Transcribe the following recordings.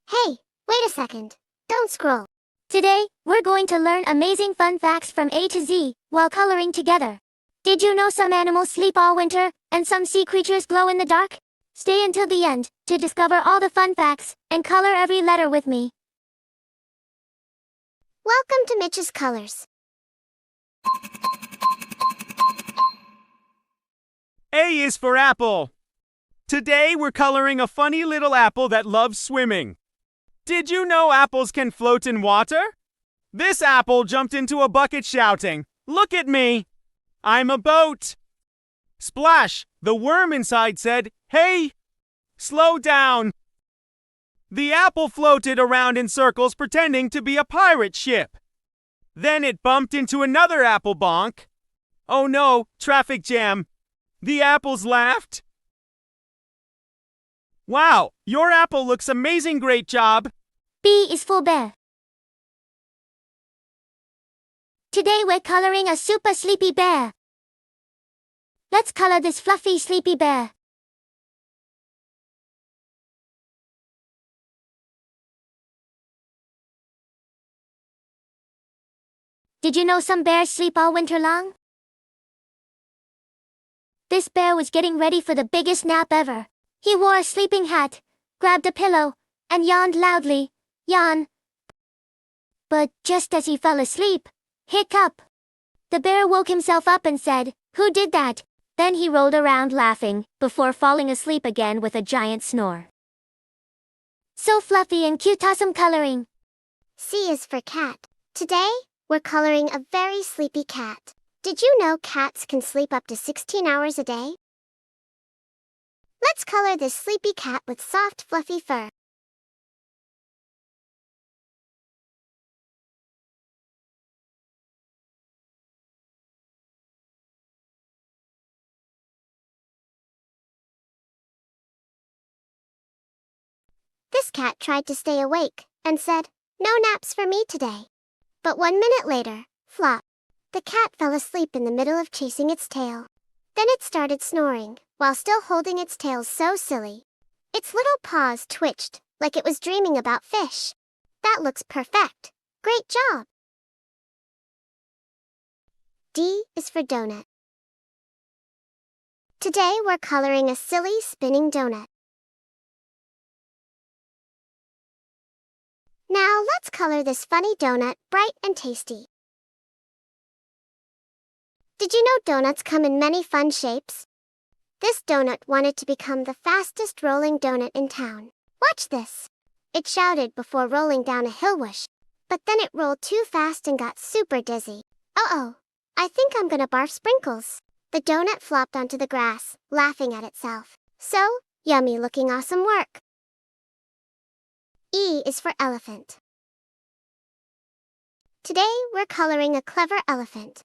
Hey, wait a second. Don't scroll. Today, we're going to learn amazing fun facts from A to Z while coloring together. Did you know some animals sleep all winter and some sea creatures glow in the dark? Stay until the end to discover all the fun facts and color every letter with me. Welcome to Mich's Colors. A is for apple. Today we're coloring a funny little apple that loves swimming. Did you know apples can float in water? This apple jumped into a bucket shouting, "Look at me! I'm a boat!" Splash! The worm inside said, "Hey! Slow down!" The apple floated around in circles pretending to be a pirate ship. Then it bumped into another apple bonk. Oh no, traffic jam! The apples laughed. Wow, your apple looks amazing, great job! B is for bear. Today we're coloring a super sleepy bear. Let's color this fluffy sleepy bear. Did you know some bears sleep all winter long? This bear was getting ready for the biggest nap ever. He wore a sleeping hat, grabbed a pillow, and yawned loudly. Yawn. But just as he fell asleep, hiccup! The bear woke himself up and said, "Who did that?" Then he rolled around laughing, before falling asleep again with a giant snore. So fluffy and cute, awesome coloring. C is for cat. Today, we're coloring a very sleepy cat. Did you know cats can sleep up to 16 hours a day? Let's color this sleepy cat with soft, fluffy fur. This cat tried to stay awake and said, "No naps for me today." But 1 minute later, flop, the cat fell asleep in the middle of chasing its tail. Then it started snoring, while still holding its tail so silly. Its little paws twitched, like it was dreaming about fish. That looks perfect. Great job! D is for donut. Today we're coloring a silly spinning donut. Now let's color this funny donut bright and tasty. Did you know donuts come in many fun shapes? This donut wanted to become the fastest rolling donut in town. Watch this! It shouted before rolling down a hill. Whoosh! But then it rolled too fast and got super dizzy. Uh-oh! I think I'm gonna barf sprinkles. The donut flopped onto the grass, laughing at itself. So, yummy looking awesome work! E is for elephant. Today, we're coloring a clever elephant.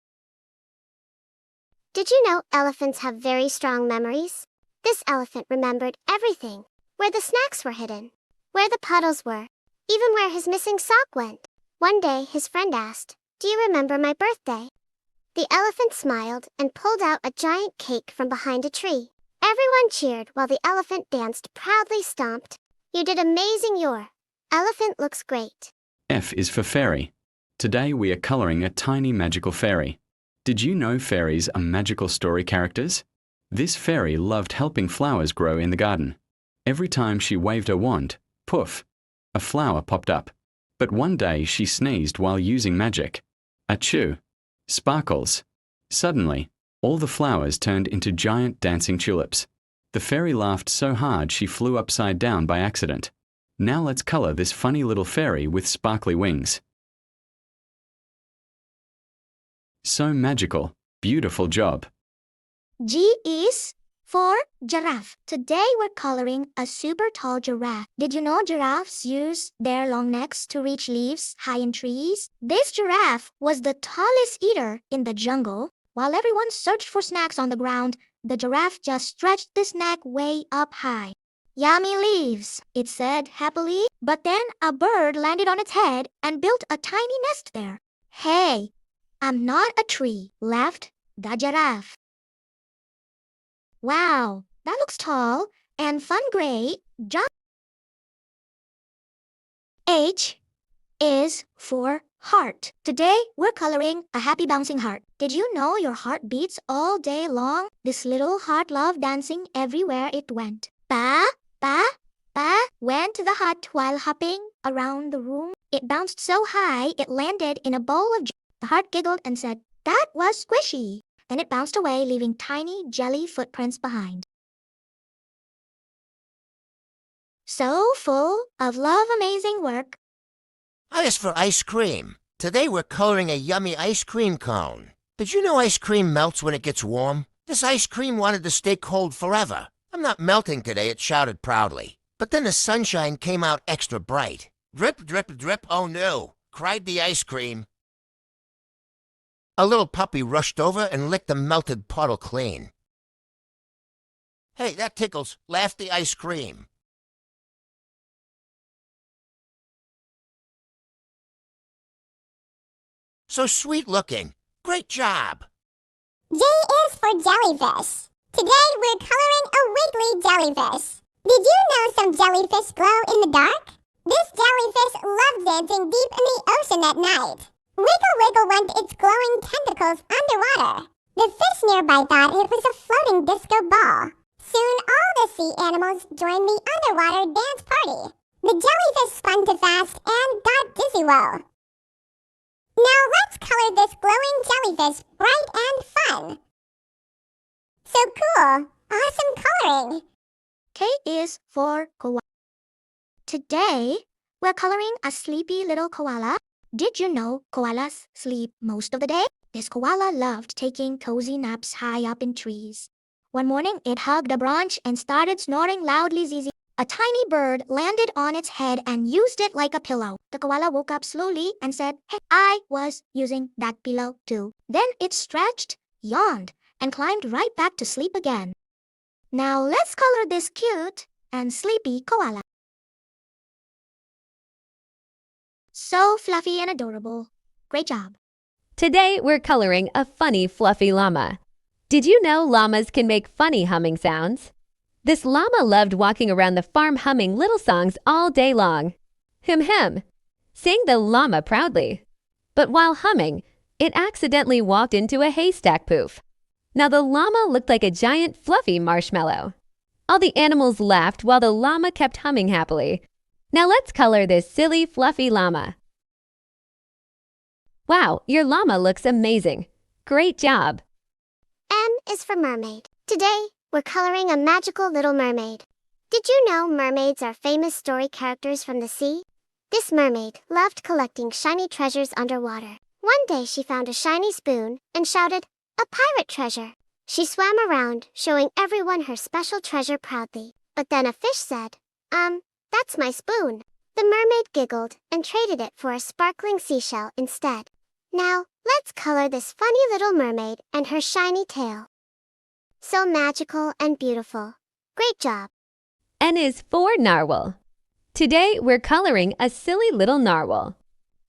Did you know elephants have very strong memories? This elephant remembered everything. Where the snacks were hidden, where the puddles were, even where his missing sock went. One day, his friend asked, "Do you remember my birthday?" The elephant smiled and pulled out a giant cake from behind a tree. Everyone cheered while the elephant danced, proudly stomped. "You did amazing, your elephant looks great." F is for fairy. Today we are coloring a tiny magical fairy. Did you know fairies are magical story characters? This fairy loved helping flowers grow in the garden. Every time she waved her wand, poof, a flower popped up. But one day she sneezed while using magic. Achoo! Sparkles! Suddenly, all the flowers turned into giant dancing tulips. The fairy laughed so hard she flew upside down by accident. Now let's color this funny little fairy with sparkly wings. So magical. Beautiful job. G is for giraffe. Today we're coloring a super tall giraffe. Did you know giraffes use their long necks to reach leaves high in trees? This giraffe was the tallest eater in the jungle. While everyone searched for snacks on the ground, the giraffe just stretched this neck way up high. "Yummy leaves," it said happily. But then a bird landed on its head and built a tiny nest there. "Hey, I'm not a tree," laughed the giraffe. Wow, that looks tall and fun. Great job! H is for heart. Today, we're coloring a happy bouncing heart. Did you know your heart beats all day long? This little heart loved dancing everywhere it went. Ba, ba, ba went to the hut while hopping around the room. It bounced so high it landed in a bowl of jelly. The heart giggled and said, "That was squishy." Then it bounced away, leaving tiny jelly footprints behind. So full of love, amazing work. I is for ice cream. Today we're coloring a yummy ice cream cone. Did you know ice cream melts when it gets warm? This ice cream wanted to stay cold forever. "I'm not melting today," it shouted proudly. But then the sunshine came out extra bright. "Drip, drip, drip, oh no," cried the ice cream. A little puppy rushed over and licked the melted puddle clean. "Hey, that tickles," laughed the ice cream. "So sweet looking. Great job." J is for jellyfish. Today we're coloring a wiggly jellyfish. Did you know some jellyfish glow in the dark? This jellyfish loves dancing deep in the ocean at night. Wiggle Wiggle went its glowing tentacles underwater. The fish nearby thought it was a floating disco ball. Soon all the sea animals joined the underwater dance party. The jellyfish spun too fast and got dizzy woe. Now let's color this glowing jellyfish bright and fun. So cool! Awesome coloring! K is for koala. Today, we're coloring a sleepy little koala. Did you know koalas sleep most of the day? This koala loved taking cozy naps high up in trees. One morning, it hugged a branch and started snoring loudly. Zizi. A tiny bird landed on its head and used it like a pillow. The koala woke up slowly and said, "Hey, I was using that pillow too." Then it stretched, yawned, and climbed right back to sleep again. Now let's color this cute and sleepy koala. So fluffy and adorable. Great job. Today, we're coloring a funny, fluffy llama. Did you know llamas can make funny humming sounds? This llama loved walking around the farm humming little songs all day long. Him him, sang the llama proudly. But while humming, it accidentally walked into a haystack poof. Now the llama looked like a giant fluffy marshmallow. All the animals laughed while the llama kept humming happily. Now let's color this silly, fluffy llama. Wow, your llama looks amazing. Great job. M is for mermaid. Today, we're coloring a magical little mermaid. Did you know mermaids are famous story characters from the sea? This mermaid loved collecting shiny treasures underwater. One day she found a shiny spoon and shouted, "A pirate treasure!" She swam around, showing everyone her special treasure proudly. But then a fish said, "That's my spoon." The mermaid giggled and traded it for a sparkling seashell instead. Now, let's color this funny little mermaid and her shiny tail. So magical and beautiful. Great job. N is for narwhal. Today, we're coloring a silly little narwhal.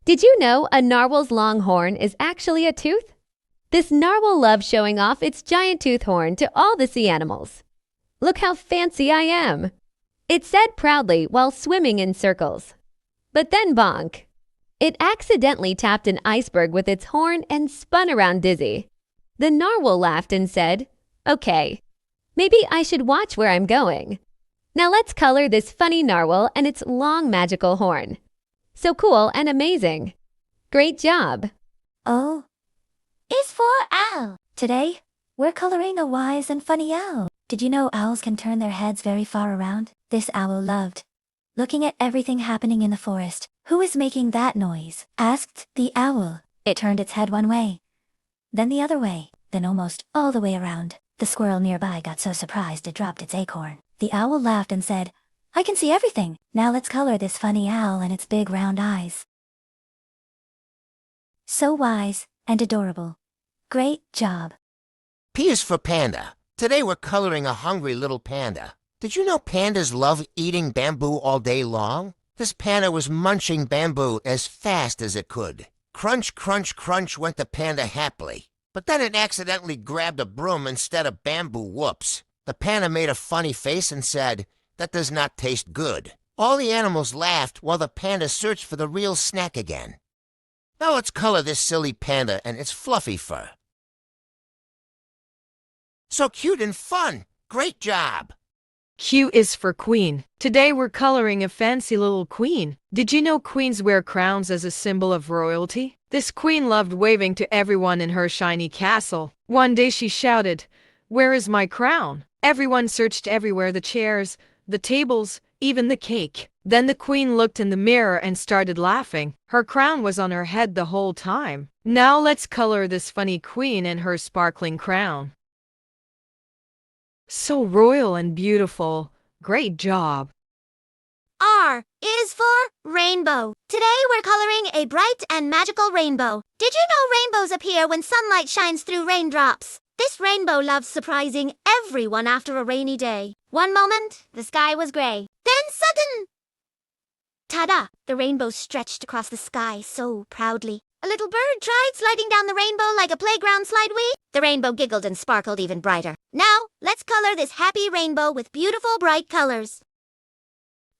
Did you know a narwhal's long horn is actually a tooth? This narwhal loves showing off its giant tooth horn to all the sea animals. "Look how fancy I am," it said proudly while swimming in circles. But then bonk. It accidentally tapped an iceberg with its horn and spun around dizzy. The narwhal laughed and said, "Okay, maybe I should watch where I'm going." Now let's color this funny narwhal and its long magical horn. So cool and amazing. Great job. O is for owl. Today, we're coloring a wise and funny owl. Did you know owls can turn their heads very far around? This owl loved looking at everything happening in the forest. "Who is making that noise?" asked the owl. It turned its head one way, then the other way, then almost all the way around. The squirrel nearby got so surprised it dropped its acorn. The owl laughed and said, "I can see everything." Now let's color this funny owl and its big round eyes. So wise and adorable. Great job. P is for panda. Today we're coloring a hungry little panda. Did you know pandas love eating bamboo all day long? This panda was munching bamboo as fast as it could. Crunch, crunch, crunch went the panda happily. But then it accidentally grabbed a broom instead of bamboo. Whoops. The panda made a funny face and said, "That does not taste good." All the animals laughed while the panda searched for the real snack again. Now let's color this silly panda and its fluffy fur. So cute and fun! Great job! Q is for queen. Today we're coloring a fancy little queen. Did you know queens wear crowns as a symbol of royalty? This queen loved waving to everyone in her shiny castle. One day she shouted, "Where is my crown?" Everyone searched everywhere, the chairs, the tables, even the cake. Then the queen looked in the mirror and started laughing. Her crown was on her head the whole time. Now let's color this funny queen and her sparkling crown. So royal and beautiful. Great job. R is for rainbow. Today we're coloring a bright and magical rainbow. Did you know rainbows appear when sunlight shines through raindrops? This rainbow loves surprising everyone after a rainy day. One moment, the sky was gray. Then sudden, ta-da! The rainbow stretched across the sky so proudly. A little bird tried sliding down the rainbow like a playground slideway. The rainbow giggled and sparkled even brighter. Now, let's color this happy rainbow with beautiful bright colors.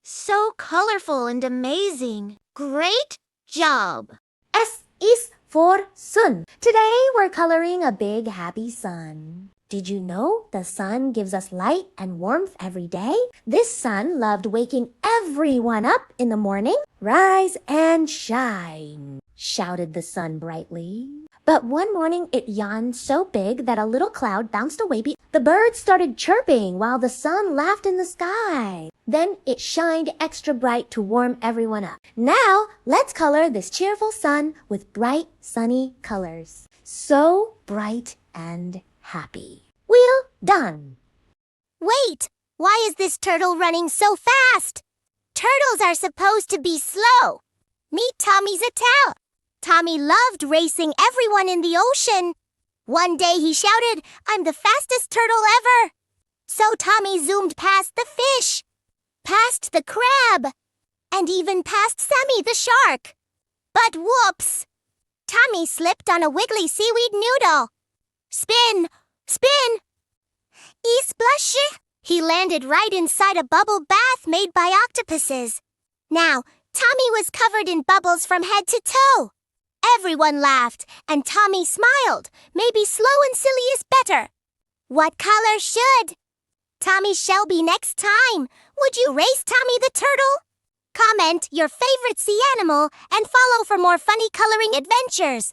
So colorful and amazing. Great job! S is for sun. Today we're coloring a big happy sun. Did you know the sun gives us light and warmth every day? This sun loved waking everyone up in the morning. Rise and shine, shouted the sun brightly. But one morning it yawned so big that a little cloud bounced away. The birds started chirping while the sun laughed in the sky. Then it shined extra bright to warm everyone up. Now let's color this cheerful sun with bright sunny colors. So bright and happy. We're done. Wait! Why is this turtle running so fast? Turtles are supposed to be slow. Meet Tommy's a towel. Tommy loved racing everyone in the ocean. One day he shouted, "I'm the fastest turtle ever." So Tommy zoomed past the fish, past the crab, and even past Sammy the shark. But whoops! Tommy slipped on a wiggly seaweed noodle. Spin! Spin! E-splush! He landed right inside a bubble bath made by octopuses. Now, Tommy was covered in bubbles from head to toe. Everyone laughed, and Tommy smiled. Maybe slow and silly is better. What color should Tommy shall be next time? Would you race Tommy the turtle? Comment your favorite sea animal and follow for more funny coloring adventures.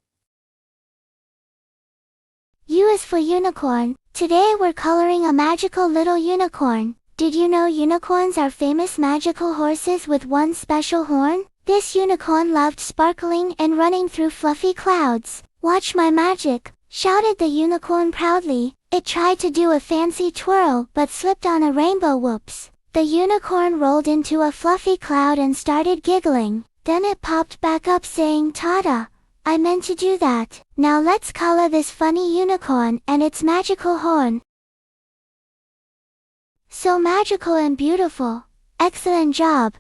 U is for unicorn. Today we're coloring a magical little unicorn. Did you know unicorns are famous magical horses with one special horn? This unicorn loved sparkling and running through fluffy clouds. Watch my magic, shouted the unicorn proudly. It tried to do a fancy twirl but slipped on a rainbow. Whoops. The unicorn rolled into a fluffy cloud and started giggling. Then it popped back up saying, "Ta-da! I meant to do that." Now let's color this funny unicorn and its magical horn. So magical and beautiful. Excellent job.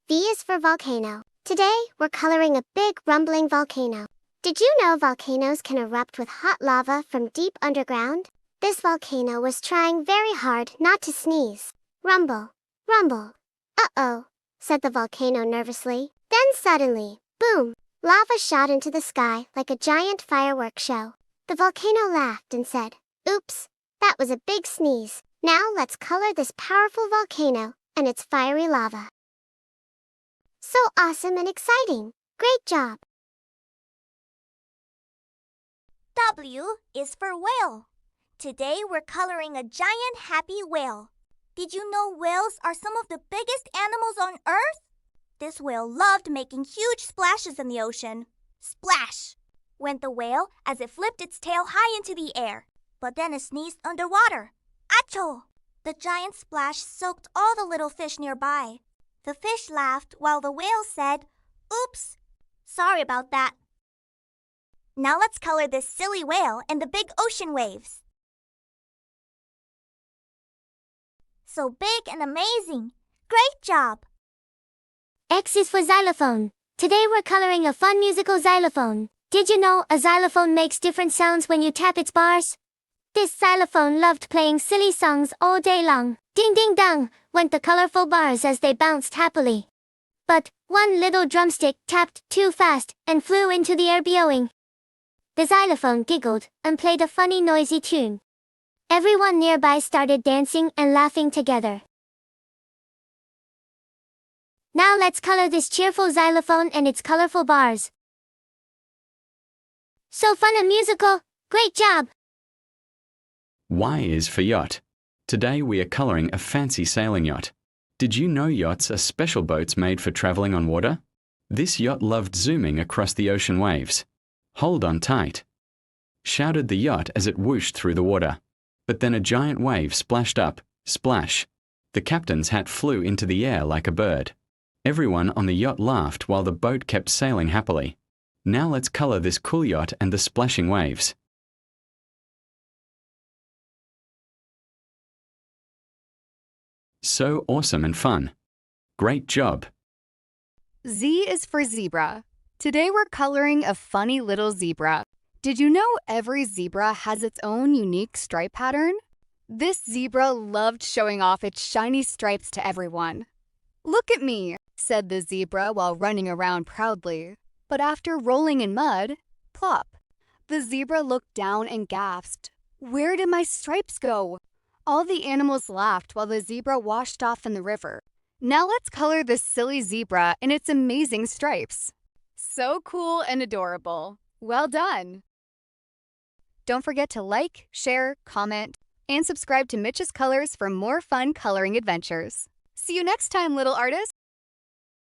V is for volcano. Today, we're coloring a big rumbling volcano. Did you know volcanoes can erupt with hot lava from deep underground? This volcano was trying very hard not to sneeze. Rumble, rumble. Uh-oh, said the volcano nervously. Then suddenly, boom, lava shot into the sky like a giant fireworks show. The volcano laughed and said, "Oops, that was a big sneeze. Now let's color this powerful volcano and its fiery lava." So awesome and exciting. Great job. W is for whale. Today we're coloring a giant happy whale. Did you know whales are some of the biggest animals on Earth? This whale loved making huge splashes in the ocean. Splash! Went the whale as it flipped its tail high into the air. But then it sneezed underwater. Achoo! The giant splash soaked all the little fish nearby. The fish laughed while the whale said, "Oops, sorry about that." Now let's color this silly whale and the big ocean waves. So big and amazing. Great job. X is for xylophone. Today we're coloring a fun musical xylophone. Did you know a xylophone makes different sounds when you tap its bars? This xylophone loved playing silly songs all day long. Ding ding dong, went the colorful bars as they bounced happily. But one little drumstick tapped too fast and flew into the air bowing. The xylophone giggled and played a funny noisy tune. Everyone nearby started dancing and laughing together. Now let's color this cheerful xylophone and its colorful bars. So fun and musical! Great job! Y is for yacht. Today we are coloring a fancy sailing yacht. Did you know yachts are special boats made for traveling on water? This yacht loved zooming across the ocean waves. Hold on tight, shouted the yacht as it whooshed through the water. But then a giant wave splashed up, splash. The captain's hat flew into the air like a bird. Everyone on the yacht laughed while the boat kept sailing happily. Now let's color this cool yacht and the splashing waves. So awesome and fun. Great job. Z is for zebra. Today we're coloring a funny little zebra. Did you know every zebra has its own unique stripe pattern? This zebra loved showing off its shiny stripes to everyone. "Look at me," said the zebra while running around proudly. But after rolling in mud, plop, the zebra looked down and gasped, "Where did my stripes go?" All the animals laughed while the zebra washed off in the river. Now let's color this silly zebra in its amazing stripes. So cool and adorable. Well done! Don't forget to like, share, comment, and subscribe to Mitch's Colors for more fun coloring adventures. See you next time, little artists!